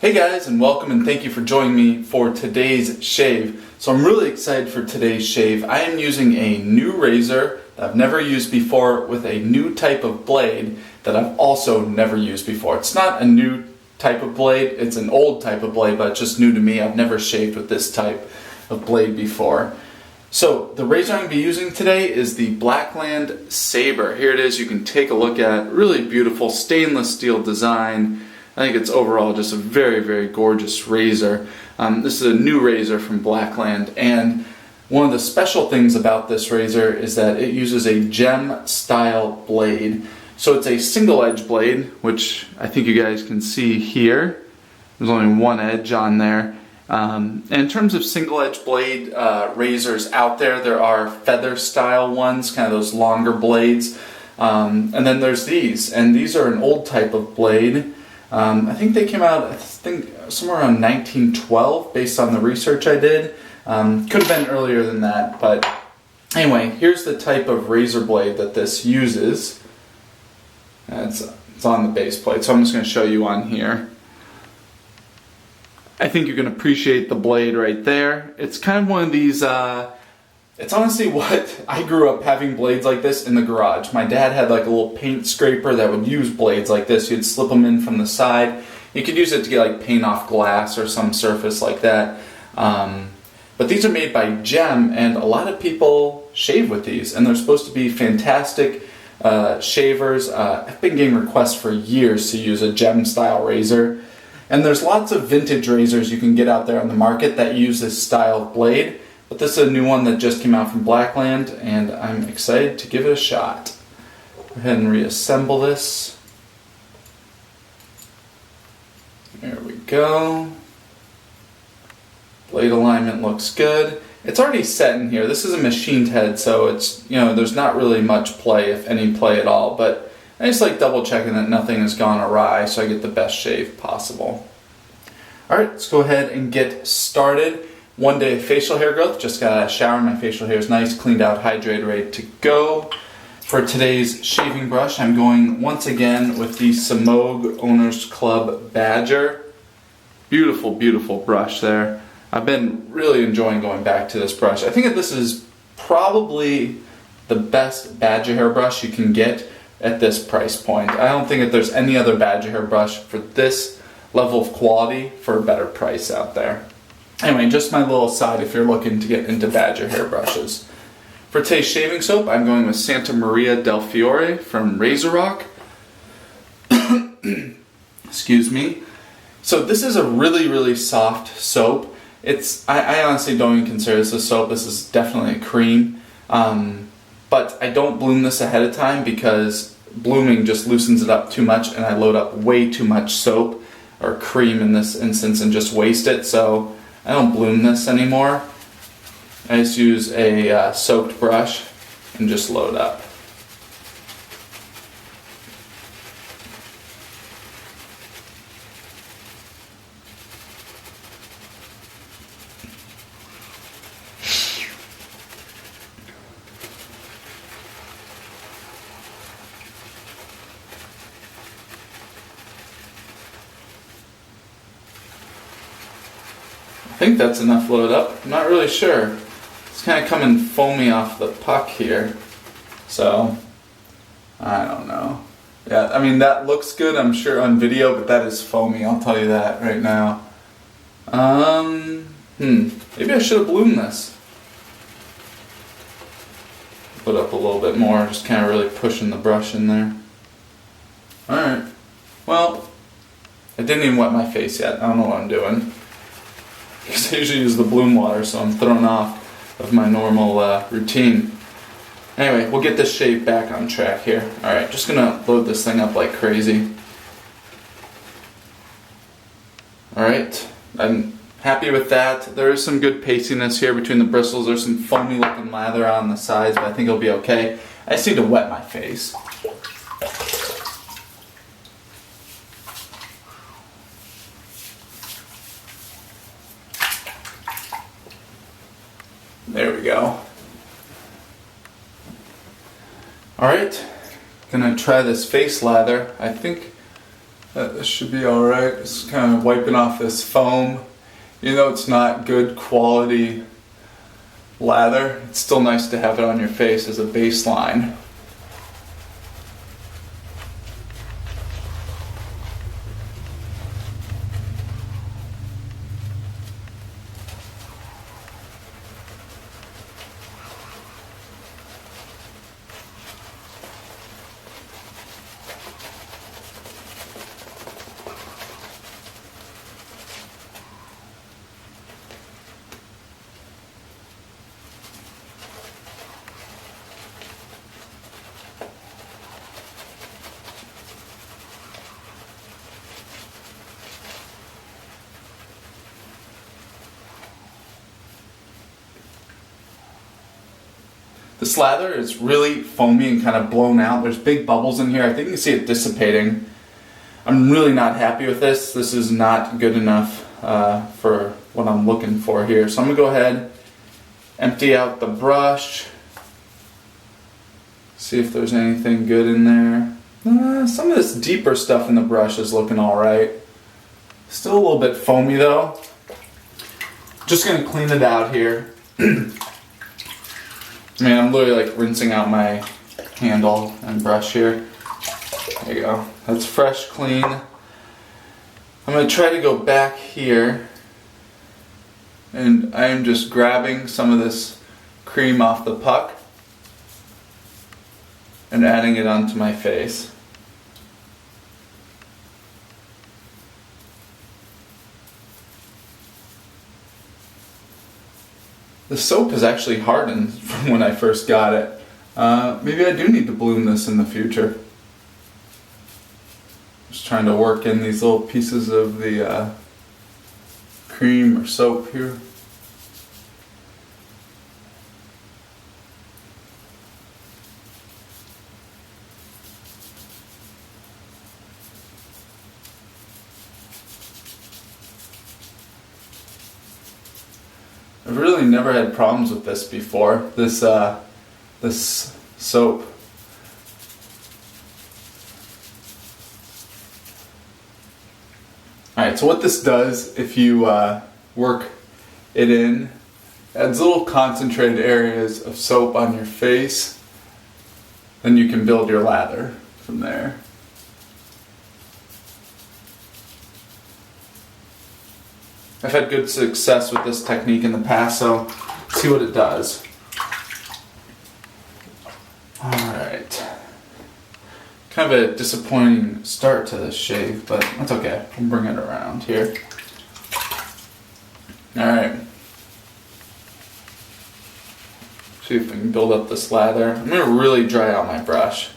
Hey guys, and welcome and thank you for joining me for today's shave. So I'm really excited for today's shave. I am using a new razor that I've never used before with a new type of blade that I've also never used before. It's not a new type of blade, it's an old type of blade, but it's just new to me. I've never shaved with this type of blade before. So the razor I'm going to be using today is the Blackland Sabre. Here it is, you can take a look at. Really beautiful stainless steel design. I think it's overall just a very, very gorgeous razor. This is a new razor from Blackland, and one of the special things about this razor is that it uses a gem style blade. So it's a single edge blade, which I think you guys can see here. There's only one edge on there. And in terms of single edge blade razors out there, there are feather style ones, kind of those longer blades. And then there's these, and these are an old type of blade. I think they came out, somewhere around 1912 based on the research I did. Could have been earlier than that, but anyway, here's the type of razor blade that this uses. It's on the base plate, so I'm just going to show you on here. I think you can appreciate the blade right there. It's kind of one of these, it's honestly what I grew up having blades like this in the garage. My dad had like a little paint scraper that would use blades like this. You'd slip them in from the side. You could use it to get like paint off glass or some surface like that. But these are made by Gem, and a lot of people shave with these, and they're supposed to be fantastic shavers. I've been getting requests for years to use a Gem style razor. And there's lots of vintage razors you can get out there on the market that use this style of blade. But this is a new one that just came out from Blackland, and I'm excited to give it a shot. Go ahead and reassemble this. There we go. Blade alignment looks good. It's already set in here. This is a machined head, so it's, there's not really much play, if any play at all. But I just like double checking that nothing has gone awry so I get the best shave possible. Alright, let's go ahead and get started. One day of facial hair growth. Just got out of the shower. My facial hair is nice, cleaned out, hydrated, ready to go. For today's shaving brush, I'm going once again with the Samogue Owners Club Badger. Beautiful, beautiful brush there. I've been really enjoying going back to this brush. I think that this is probably the best badger hair brush you can get at this price point. I don't think that there's any other badger hair brush for this level of quality for a better price out there. Anyway, just my little aside if you're looking to get into badger hair brushes. For today's shaving soap, I'm going with Santa Maria del Fiore from Razor Rock. Excuse me. So this is a really, really soft soap. I honestly don't even consider this a soap. This is definitely a cream. But I don't bloom this ahead of time because blooming just loosens it up too much, and I load up way too much soap or cream in this instance and just waste it. So I don't bloom this anymore. I just use a soaked brush and just load up. I think that's enough load up. I'm not really sure. It's kind of coming foamy off the puck here. So, I don't know. Yeah, I mean that looks good, I'm sure, on video, but that is foamy, I'll tell you that right now. Maybe I should have bloomed this. Put up a little bit more, just kind of really pushing the brush in there. Alright. Well, I didn't even wet my face yet. I don't know what I'm doing. Because I usually use the bloom water, so I'm thrown off of my normal routine. Anyway, we'll get this shave back on track here. Alright, just gonna load this thing up like crazy. Alright, I'm happy with that. There is some good pastiness here between the bristles. There's some foamy looking lather on the sides, but I think it'll be okay. I just need to wet my face. There we go. Alright, gonna try this face lather. I think This should be alright. Just kind of wiping off this foam. Even though it's not good quality lather, it's still nice to have it on your face as a baseline. This lather is really foamy and kind of blown out. There's big bubbles in here. I think you can see it dissipating. I'm really not happy with this. This is not good enough for what I'm looking for here. So I'm going to go ahead, empty out the brush, see if there's anything good in there. Some of this deeper stuff in the brush is looking alright. Still a little bit foamy though. Just going to clean it out here. Man, I'm literally like rinsing out my handle and brush here. There you go. That's fresh, clean. I'm going to try to go back here, and I am just grabbing some of this cream off the puck and adding it onto my face. The soap has actually hardened from when I first got it. Maybe I do need to bloom this in the future. Just trying to work in these little pieces of the cream or soap here. I've really never had problems with this before, this soap. Alright, so what this does, if you work it in, adds little concentrated areas of soap on your face, then you can build your lather from there. I've had good success with this technique in the past, so let's see what it does. Alright. Kind of a disappointing start to this shave, but that's okay. We'll bring it around here. Alright. See if we can build up this lather. I'm going to really dry out my brush.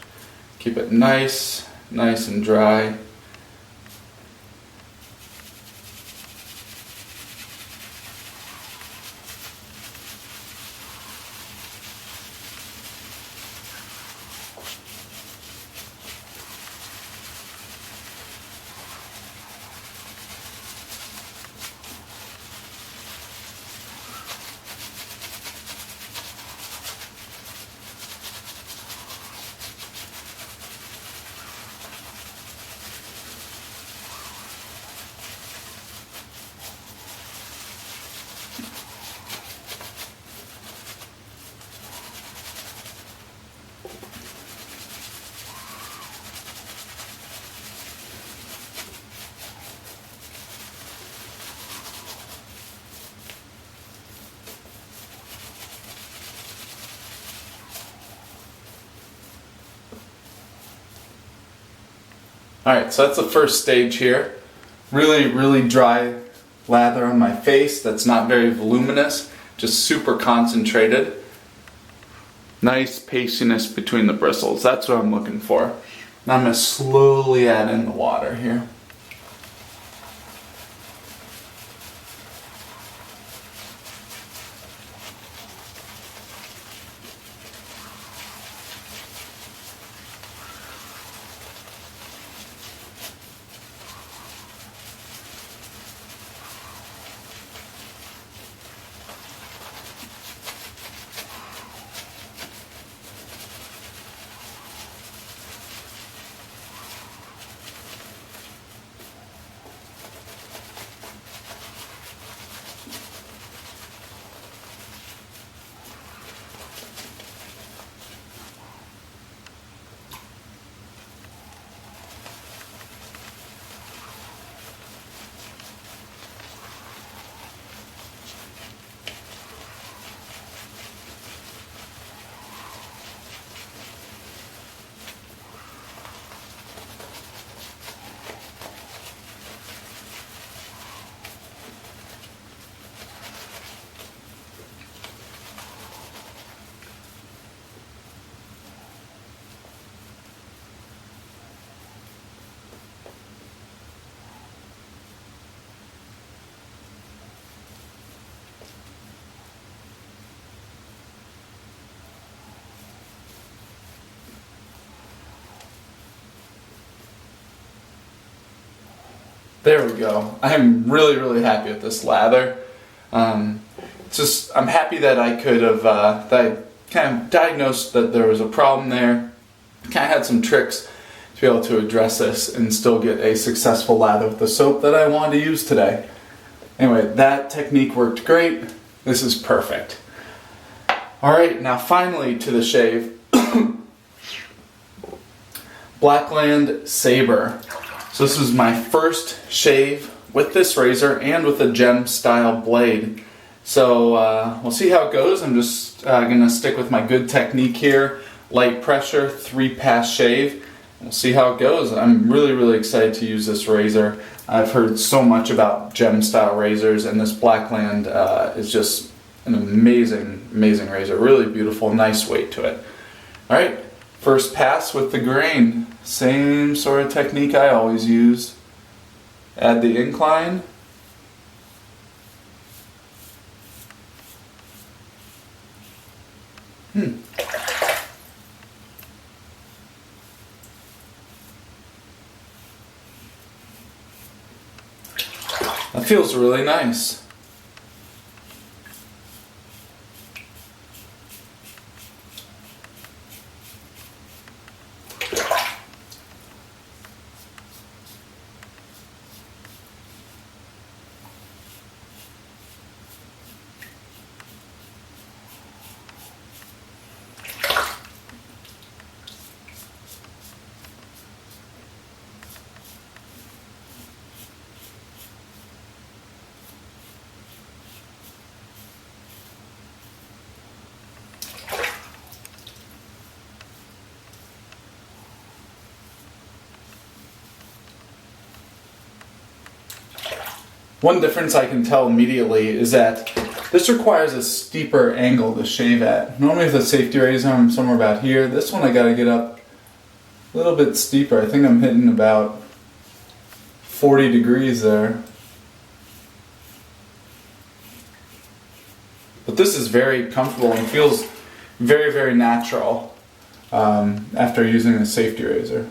Keep it nice and dry. Alright, so that's the first stage here. Really dry lather on my face that's not very voluminous, just super concentrated. Nice pastiness between the bristles, that's what I'm looking for. Now I'm going to slowly add in the water here. There we go. I'm really happy with this lather. I'm happy that I could have, that I kind of diagnosed that there was a problem there. Kind of had some tricks to be able to address this and still get a successful lather with the soap that I wanted to use today. Anyway, that technique worked great. This is perfect. Alright, now finally to the shave. Blackland Sabre. So this is my first shave with this razor and with a gem style blade. So we'll see how it goes. I'm just going to stick with my good technique here. Light pressure, 3-pass shave. We'll see how it goes. I'm really excited to use this razor. I've heard so much about gem style razors, and this Blackland is just an amazing razor. Really beautiful, nice weight to it. Alright, first pass with the grain. Same sort of technique I always use. Add the incline. That feels really nice. One difference I can tell immediately is that this requires a steeper angle to shave at. Normally with a safety razor I'm somewhere about here. This one I gotta get up a little bit steeper. I think I'm hitting about 40 degrees there. But this is very comfortable and feels very natural after using a safety razor.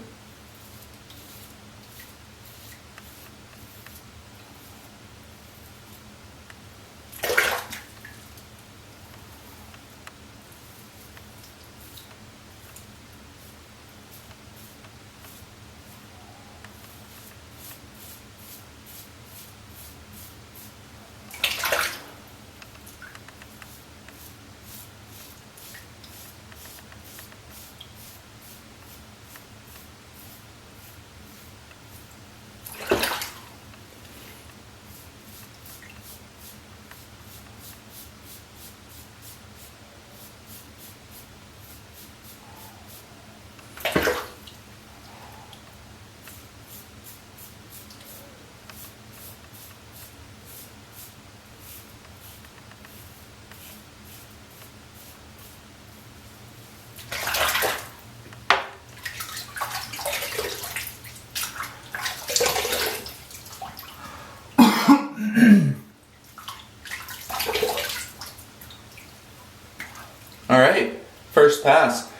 Alright, first pass.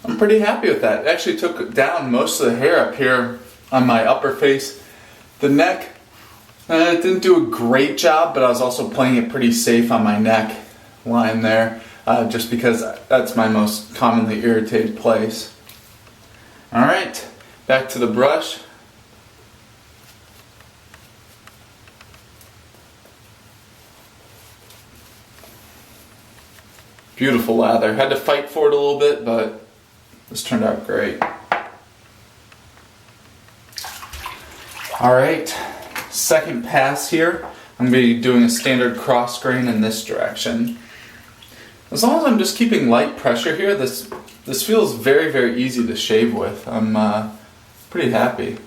I'm pretty happy with that. It actually took down most of the hair up here on my upper face. The neck, it didn't do a great job, but I was also playing it pretty safe on my neck line there, just because that's my most commonly irritated place. Alright, back to the brush. Beautiful lather. Had to fight for it a little bit, but this turned out great. Alright, second pass here. I'm going to be doing a standard cross grain in this direction. As long as I'm just keeping light pressure here, this feels very easy to shave with. I'm pretty happy.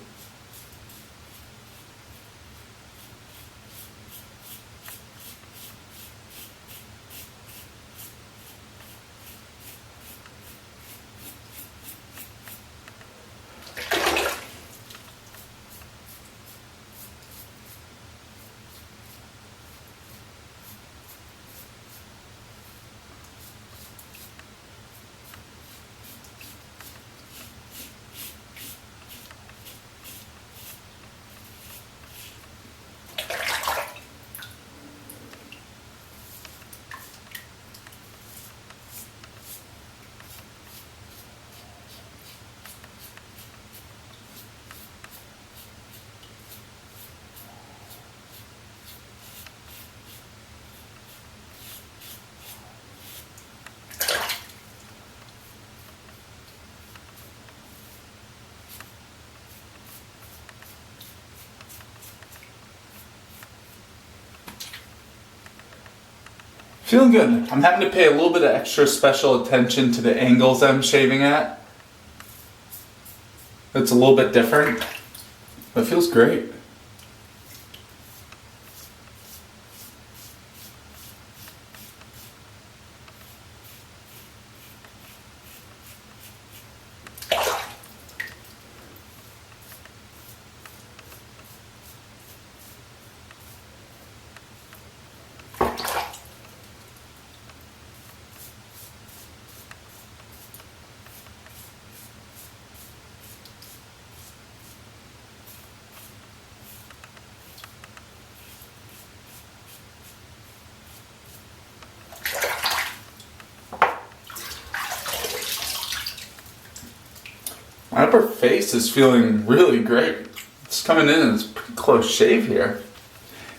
Feeling good. I'm having to pay a little bit of extra special attention to the angles I'm shaving at. It's a little bit different, but it feels great. My upper face is feeling really great. It's coming in and it's a pretty close shave here.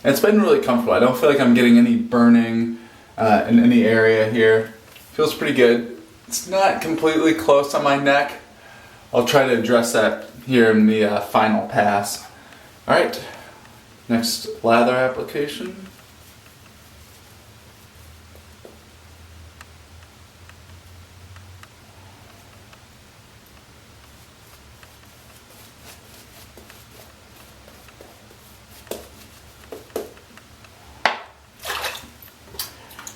And it's been really comfortable. I don't feel like I'm getting any burning in any area here. Feels pretty good. It's not completely close on my neck. I'll try to address that here in the final pass. Alright, next lather application.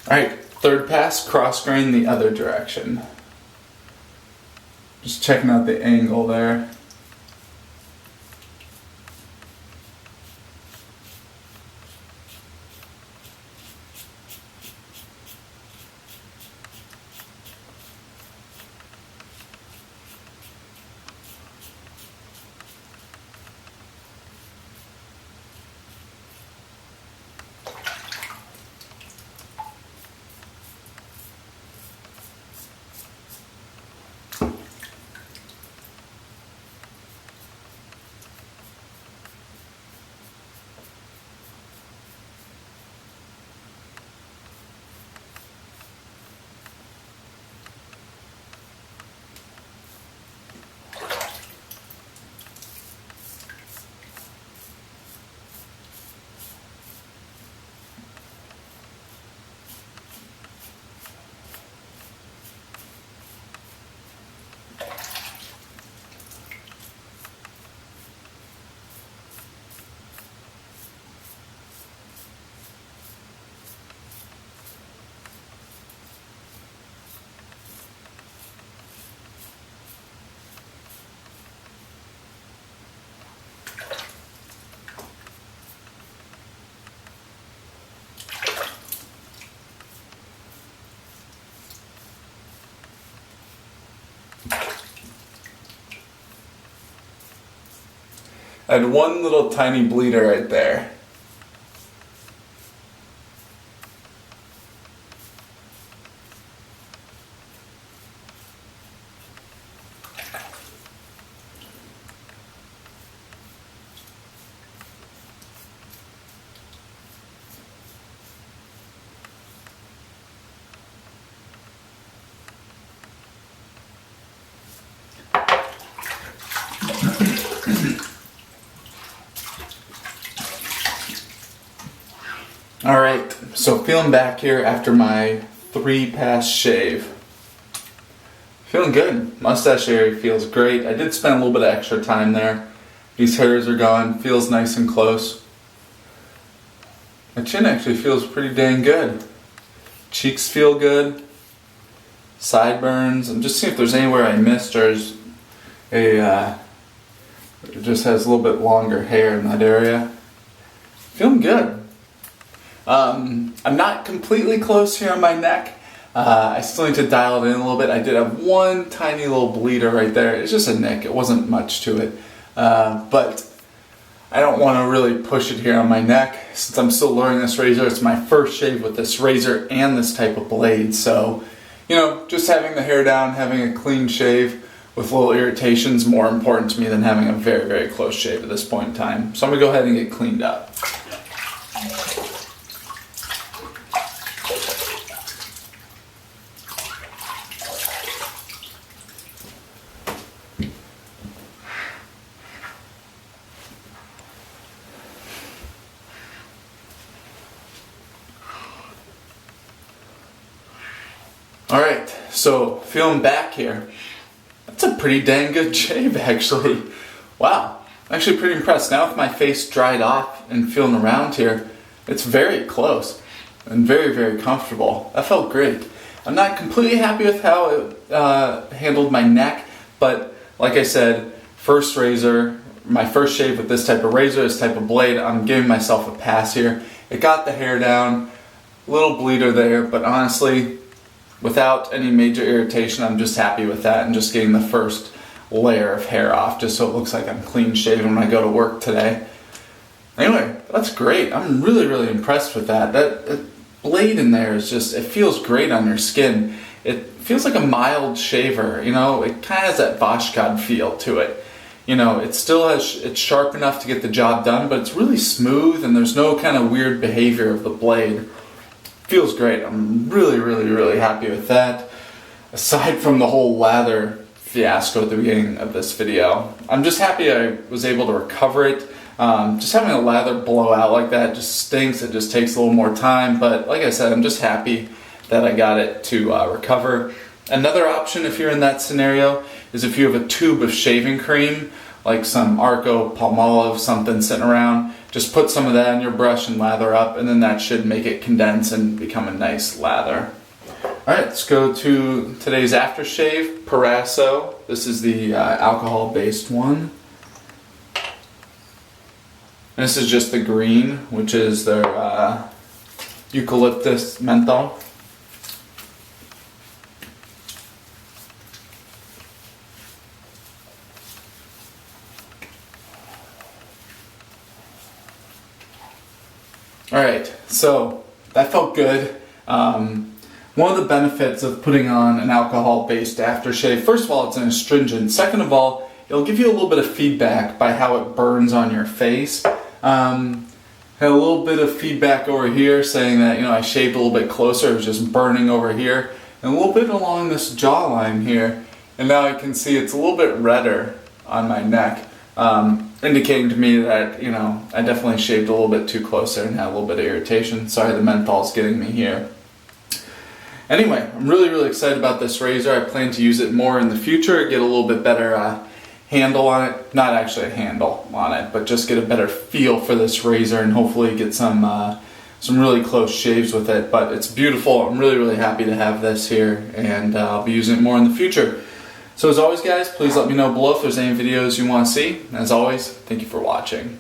Alright, third pass, cross grain the other direction. Just checking out the angle there. I had one little tiny bleeder right there. Alright, so feeling back here after my 3-pass shave. Feeling good. Mustache area feels great. I did spend a little bit of extra time there. These hairs are gone. Feels nice and close. My chin actually feels pretty dang good. Cheeks feel good. Sideburns. I'm just seeing if there's anywhere I missed or is it just has a little bit longer hair in that area. Feeling good. I'm not completely close here on my neck. I still need to dial it in a little bit. I did have one tiny little bleeder right there. It's just a nick. It wasn't much to it. But I don't want to really push it here on my neck. Since I'm still learning this razor, it's my first shave with this razor and this type of blade. So, you know, just having the hair down, having a clean shave with little irritations more important to me than having a very, very close shave at this point in time. So I'm going to go ahead and get cleaned up. Alright, so feeling back here. That's a pretty dang good shave, actually. Wow, I'm actually pretty impressed. Now with my face dried off and feeling around here, it's very close and very, very comfortable. That felt great. I'm not completely happy with how it handled my neck, but like I said, first razor, my first shave with this type of razor, this type of blade, I'm giving myself a pass here. It got the hair down, a little bleeder there, but honestly, without any major irritation, I'm just happy with that and just getting the first layer of hair off just so it looks like I'm clean shaven when I go to work today. Anyway, that's great. I'm really, really impressed with that. That blade in there is just, it feels great on your skin. It feels like a mild shaver, you know, it kind of has that Vashkad feel to it. You know, it still has, it's sharp enough to get the job done, but it's really smooth and there's no kind of weird behavior of the blade. Feels great. I'm really, really, really happy with that. Aside from the whole lather fiasco at the beginning of this video, I'm just happy I was able to recover it. Just having a lather blow out like that just stinks. It just takes a little more time, but like I said, I'm just happy that I got it to recover. Another option if you're in that scenario is if you have a tube of shaving cream, like some Arco, Palmolive, something sitting around, just put some of that on your brush and lather up, and then that should make it condense and become a nice lather. Alright, let's go to today's aftershave, Parasso. This is the alcohol-based one. And this is just the green, which is their eucalyptus menthol. Alright, so that felt good. One of the benefits of putting on an alcohol-based aftershave, first of all, it's an astringent. Second of all, it'll give you a little bit of feedback by how it burns on your face. Had a little bit of feedback over here saying that, you know, I shaved a little bit closer, it was just burning over here, and a little bit along this jawline here, and now I can see it's a little bit redder on my neck. Indicating to me that, you know, I definitely shaved a little bit too close there and had a little bit of irritation. Sorry, the menthol's getting me here. Anyway, I'm really, really excited about this razor. I plan to use it more in the future, get a little bit better handle on it. Not actually a handle on it, but just get a better feel for this razor and hopefully get some really close shaves with it. But it's beautiful. I'm really, really happy to have this here, and I'll be using it more in the future. So as always, guys, please let me know below if there's any videos you want to see. As always, thank you for watching.